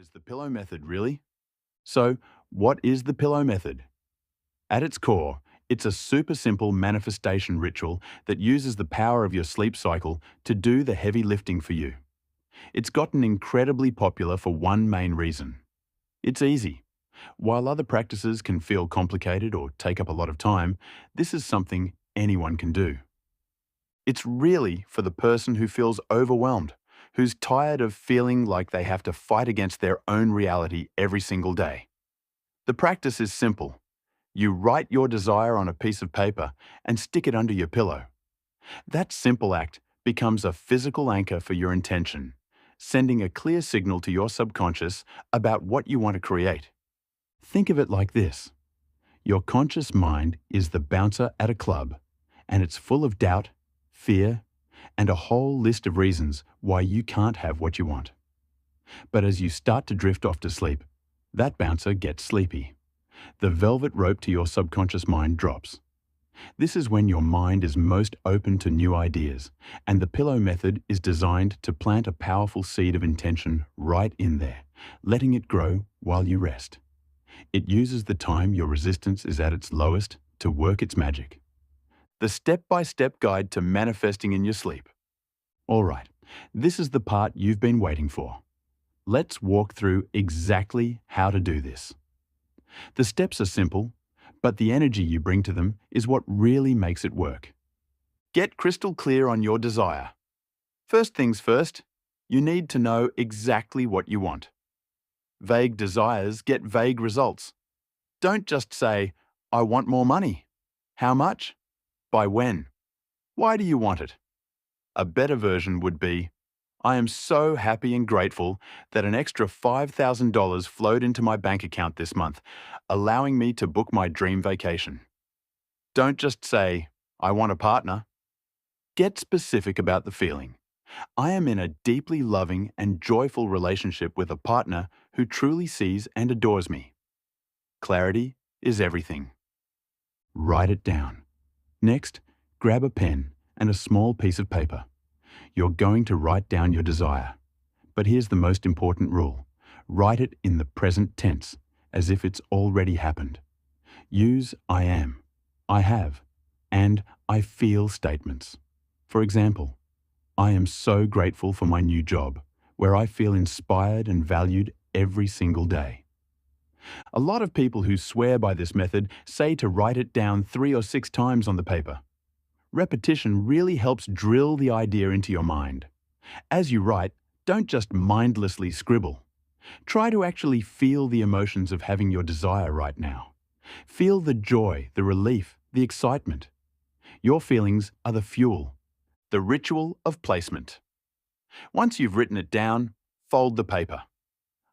is the pillow method, really? So, what is the pillow method? At its core, it's a super simple manifestation ritual that uses the power of your sleep cycle to do the heavy lifting for you. It's gotten incredibly popular for one main reason. It's easy. While other practices can feel complicated or take up a lot of time, this is something anyone can do. It's really for the person who feels overwhelmed, who's tired of feeling like they have to fight against their own reality every single day. The practice is simple. You write your desire on a piece of paper and stick it under your pillow. That simple act becomes a physical anchor for your intention, sending a clear signal to your subconscious about what you want to create. Think of it like this. Your conscious mind is the bouncer at a club, and it's full of doubt, fear, and a whole list of reasons why you can't have what you want. But as you start to drift off to sleep, that bouncer gets sleepy. The velvet rope to your subconscious mind drops. This is when your mind is most open to new ideas, and the pillow method is designed to plant a powerful seed of intention right in there, letting it grow while you rest. It uses the time your resistance is at its lowest to work its magic. The step-by-step guide to manifesting in your sleep. All right, this is the part you've been waiting for. Let's walk through exactly how to do this. The steps are simple, but the energy you bring to them is what really makes it work. Get crystal clear on your desire. First things first, you need to know exactly what you want. Vague desires get vague results. Don't just say, "I want more money." How much? By when? Why do you want it? A better version would be, "I am so happy and grateful that an extra $5,000 flowed into my bank account this month, allowing me to book my dream vacation." Don't just say, "I want a partner." Get specific about the feeling. I am in a deeply loving and joyful relationship with a partner who truly sees and adores me. Clarity is everything. Write it down. Next, grab a pen and a small piece of paper. You're going to write down your desire. But here's the most important rule. Write it in the present tense, as if it's already happened. Use I am, I have, and I feel statements. For example, I am so grateful for my new job, where I feel inspired and valued every single day. A lot of people who swear by this method say to write it down 3 or 6 times on the paper. Repetition really helps drill the idea into your mind. As you write, don't just mindlessly scribble. Try to actually feel the emotions of having your desire right now. Feel the joy, the relief, the excitement. Your feelings are the fuel, the ritual of placement. Once you've written it down, fold the paper.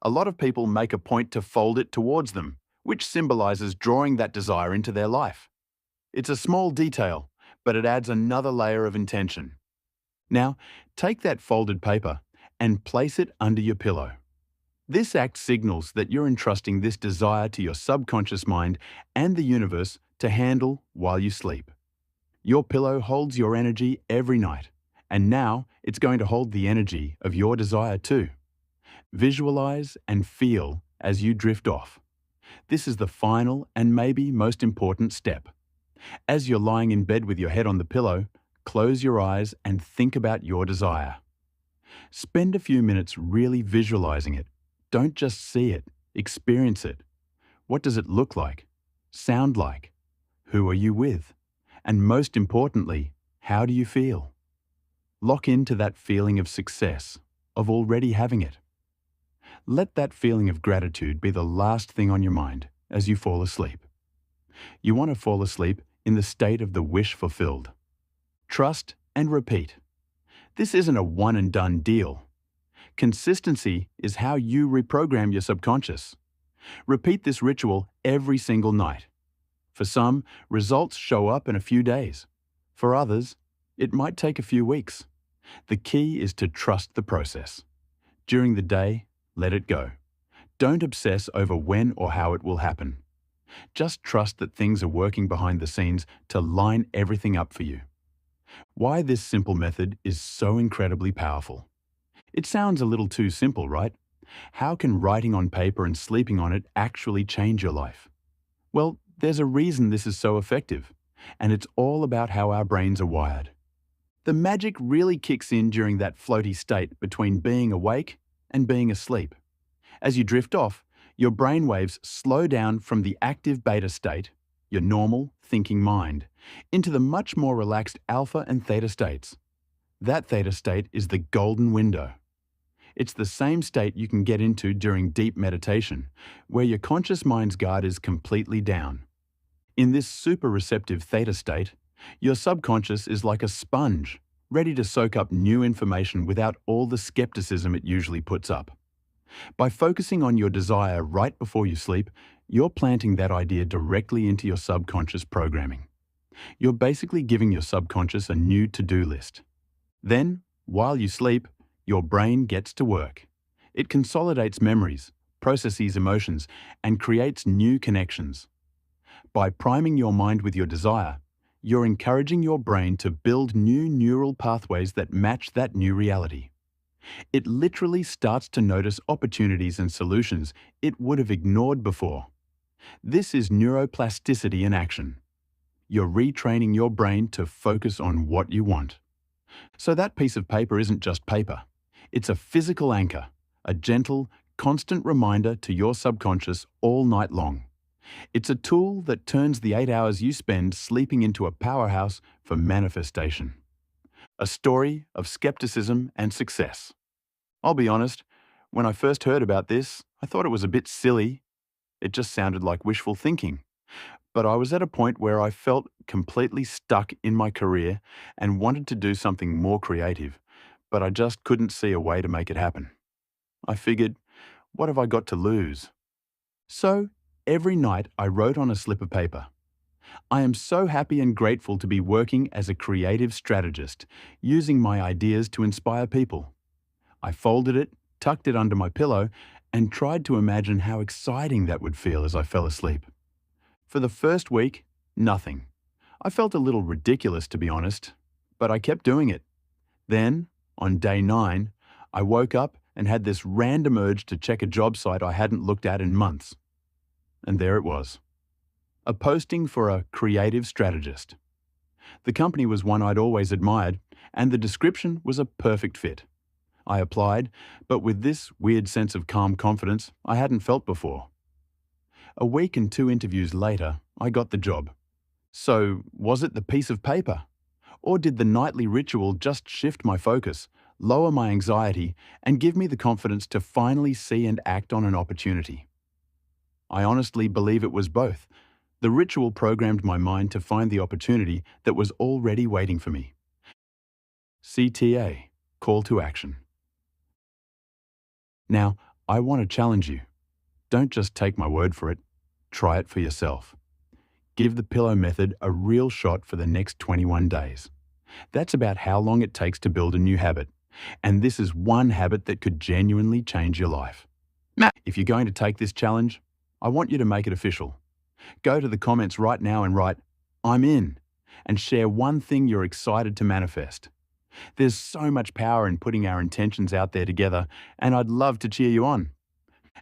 A lot of people make a point to fold it towards them, which symbolizes drawing that desire into their life. It's a small detail, but it adds another layer of intention. Now, take that folded paper and place it under your pillow. This act signals that you're entrusting this desire to your subconscious mind and the universe to handle while you sleep. Your pillow holds your energy every night, and now it's going to hold the energy of your desire too. Visualize and feel as you drift off. This is the final and maybe most important step. As you're lying in bed with your head on the pillow, close your eyes and think about your desire. Spend a few minutes really visualizing it. Don't just see it, experience it. What does it look like? Sound like? Who are you with? And most importantly, how do you feel? Lock into that feeling of success, of already having it. Let that feeling of gratitude be the last thing on your mind as you fall asleep. You want to fall asleep in the state of the wish fulfilled. Trust and repeat. This isn't a one-and-done deal. Consistency is how you reprogram your subconscious. Repeat this ritual every single night. For some, results show up in a few days. For others, it might take a few weeks. The key is to trust the process. During the day, let it go. Don't obsess over when or how it will happen. Just trust that things are working behind the scenes to line everything up for you. Why this simple method is so incredibly powerful. It sounds a little too simple, right? How can writing on paper and sleeping on it actually change your life? Well, there's a reason this is so effective, and it's all about how our brains are wired. The magic really kicks in during that floaty state between being awake and being asleep. As you drift off, your brain waves slow down from the active beta state, your normal, thinking mind, into the much more relaxed alpha and theta states. That theta state is the golden window. It's the same state you can get into during deep meditation, where your conscious mind's guard is completely down. In this super receptive theta state, your subconscious is like a sponge, ready to soak up new information without all the skepticism it usually puts up. By focusing on your desire right before you sleep, you're planting that idea directly into your subconscious programming. You're basically giving your subconscious a new to-do list. Then, while you sleep, your brain gets to work. It consolidates memories, processes emotions, and creates new connections. By priming your mind with your desire, you're encouraging your brain to build new neural pathways that match that new reality. It literally starts to notice opportunities and solutions it would have ignored before. This is neuroplasticity in action. You're retraining your brain to focus on what you want. So that piece of paper isn't just paper. It's a physical anchor, a gentle, constant reminder to your subconscious all night long. It's a tool that turns the 8 hours you spend sleeping into a powerhouse for manifestation. A story of skepticism and success. I'll be honest, when I first heard about this, I thought it was a bit silly. It just sounded like wishful thinking. But I was at a point where I felt completely stuck in my career and wanted to do something more creative, but I just couldn't see a way to make it happen. I figured, what have I got to lose? So, every night I wrote on a slip of paper. I am so happy and grateful to be working as a creative strategist, using my ideas to inspire people. I folded it, tucked it under my pillow, and tried to imagine how exciting that would feel as I fell asleep. For the first week, nothing. I felt a little ridiculous, to be honest, but I kept doing it. Then, on day 9, I woke up and had this random urge to check a job site I hadn't looked at in months. And there it was. A posting for a creative strategist. The company was one I'd always admired, and the description was a perfect fit. I applied, but with this weird sense of calm confidence I hadn't felt before. A week and 2 interviews later, I got the job. So, was it the piece of paper? Or did the nightly ritual just shift my focus, lower my anxiety, and give me the confidence to finally see and act on an opportunity? I honestly believe it was both. The ritual programmed my mind to find the opportunity that was already waiting for me. CTA, Call to Action. Now, I want to challenge you. Don't just take my word for it. Try it for yourself. Give the pillow method a real shot for the next 21 days. That's about how long it takes to build a new habit. And this is one habit that could genuinely change your life. If you're going to take this challenge, I want you to make it official. Go to the comments right now and write, "I'm in," and share one thing you're excited to manifest. There's so much power in putting our intentions out there together, and I'd love to cheer you on.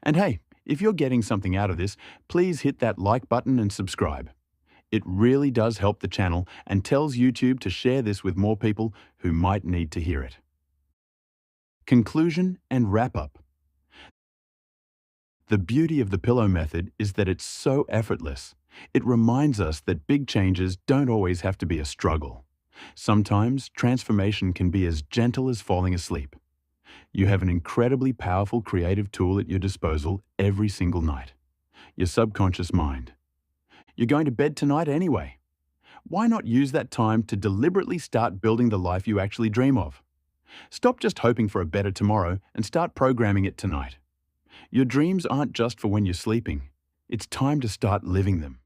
And hey, if you're getting something out of this, please hit that like button and subscribe. It really does help the channel and tells YouTube to share this with more people who might need to hear it. Conclusion and wrap-up. The beauty of the pillow method is that it's so effortless. It reminds us that big changes don't always have to be a struggle. Sometimes transformation can be as gentle as falling asleep. You have an incredibly powerful creative tool at your disposal every single night. Your subconscious mind. You're going to bed tonight anyway. Why not use that time to deliberately start building the life you actually dream of? Stop just hoping for a better tomorrow and start programming it tonight. Your dreams aren't just for when you're sleeping. It's time to start living them.